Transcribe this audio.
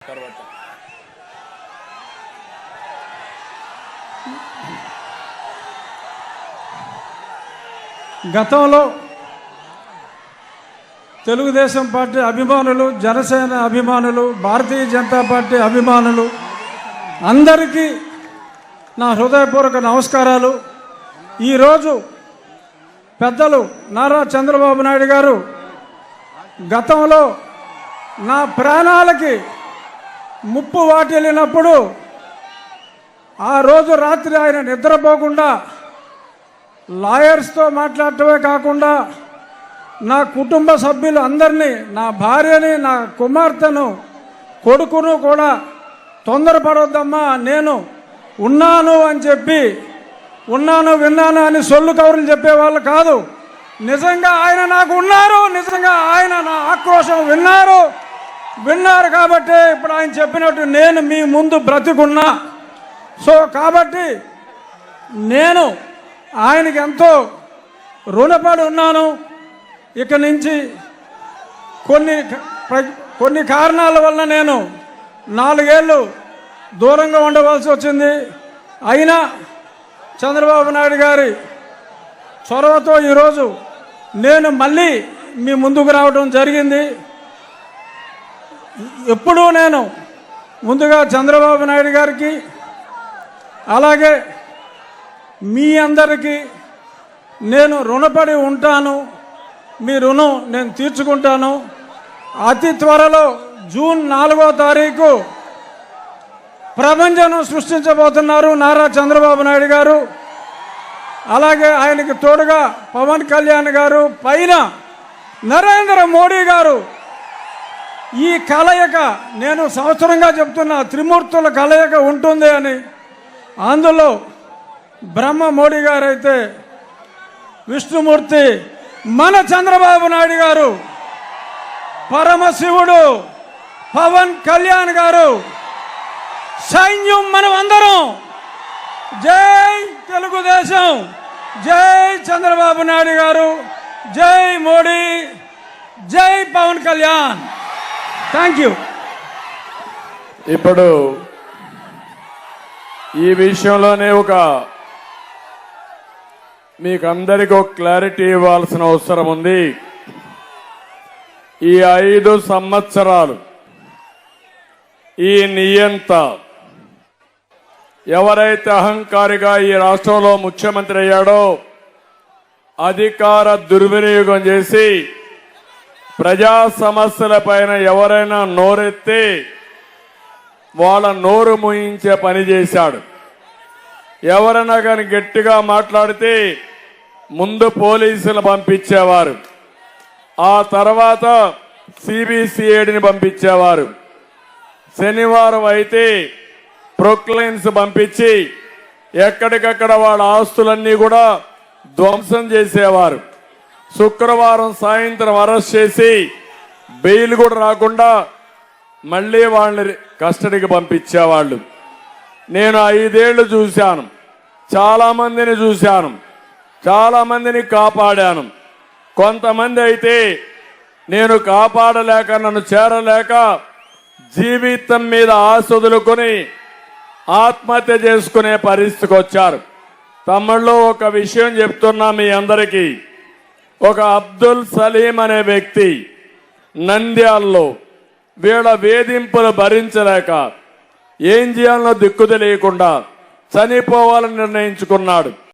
తర్వాత గతంలో తెలుగుదేశం పార్టీ అభిమానులు, జనసేన అభిమానులు, భారతీయ జనతా పార్టీ అభిమానులు అందరికీ నా హృదయపూర్వక నమస్కారాలు. ఈరోజు పెద్దలు నారా చంద్రబాబు నాయుడు గారు గతంలో నా ప్రాణాలకి ముప్పు వాటిల్లినప్పుడు ఆ రోజు రాత్రి ఆయన నిద్రపోకుండా లాయర్స్తో మాట్లాడటమే కాకుండా నా కుటుంబ సభ్యులు అందరినీ, నా భార్యని, నా కుమార్తెను, కొడుకును కూడా తొందరపడొద్దమ్మా, నేను ఉన్నాను అని చెప్పి, ఉన్నాను విన్నాను అని సొల్లు కౌరులు చెప్పేవాళ్ళు కాదు. నిజంగా ఆయన నాకు ఉన్నారు, నిజంగా ఆయన నా ఆక్రోశం విన్నారు కాబట్టి ఇప్పుడు ఆయన చెప్పినట్టు నేను మీ ముందు బ్రతికున్నా. సో కాబట్టి నేను ఆయనకి ఎంతో రుణపడి ఉన్నాను. ఇక నుంచి కొన్ని కారణాల వల్ల నేను 4 ఏళ్ళు దూరంగా ఉండవలసి వచ్చింది. అయినా చంద్రబాబు నాయుడు గారి చొరవతో ఈరోజు నేను మళ్ళీ మీ ముందుకు రావడం జరిగింది. ఎప్పుడూ నేను ముందుగా చంద్రబాబు నాయుడు గారికి, అలాగే మీ అందరికీ నేను రుణపడి ఉంటాను. మీ రుణం నేను తీర్చుకుంటాను. అతి త్వరలో జూన్ 4వ తారీఖు ప్రపంచం సృష్టించబోతున్నారు నారా చంద్రబాబు నాయుడు గారు. అలాగే ఆయనకి తోడుగా పవన్ కళ్యాణ్ గారు, పైన నరేంద్ర మోడీ గారు. ఈ కలయిక నేను సంవత్సరంగా చెప్తున్న త్రిమూర్తుల కలయిక ఉంటుంది అని. అందులో బ్రహ్మ మోడీ గారు అయితే, విష్ణుమూర్తి మన చంద్రబాబు నాయుడు గారు, పరమశివుడు పవన్ కళ్యాణ్ గారు, సైన్యం మనం అందరం. జై తెలుగుదేశం, జై చంద్రబాబు నాయుడు గారు, జై మోడీ, జై పవన్ కళ్యాణ్. Thank you. ఇప్పుడు ఈ విషయంలోనే మీకు అందరికీ ఒక క్లారిటీ ఇవ్వాల్సిన అవసరం ఉంది. ఈ 5 సంవత్సరాలు ఈ నియంత ఎవరైతే అహంకారిగా ఈ రాష్ట్రంలో ముఖ్యమంత్రి అయ్యాడో, అధికార దుర్వినియోగం చేసి ప్రజా సమస్యలపైన ఎవరైనా నోరెత్తి వాళ్ళ నోరు మూయించే పని చేశాడు. ఎవరైనా కానీ గట్టిగా మాట్లాడితే ముందు పోలీసులు పంపించేవారు, ఆ తర్వాత సిబిసిఐడిని పంపించేవారు. శనివారం అయితే ప్రొక్లైన్స్ పంపించి ఎక్కడికక్కడ వాళ్ళ ఆస్తులన్నీ కూడా ధ్వంసం చేసేవారు. శుక్రవారం సాయంత్రం అరెస్ట్ చేసి బెయిల్ కూడా రాకుండా మళ్లీ వాళ్ళని కస్టడీకి పంపించేవాళ్ళు. నేను 5 ఏళ్లు చూశాను, చాలా మందిని చూశాను, చాలా మందిని కాపాడాను. కొంతమంది అయితే నేను కాపాడలేక, నన్ను చేరలేక జీవితం మీద ఆశ వదులుకొని ఆత్మహత్య చేసుకునే పరిస్థితికి వచ్చారు. తమ్ముళ్ళు, ఒక విషయం చెప్తున్నా మీ అందరికీ. ఒక అబ్దుల్ సలీం అనే వ్యక్తి నంద్యాలలో వీళ్ళ వేధింపులు భరించలేక ఏం చేయాలనో దిక్కు తెలియకుండా చనిపోవాలని నిర్ణయించుకున్నాడు.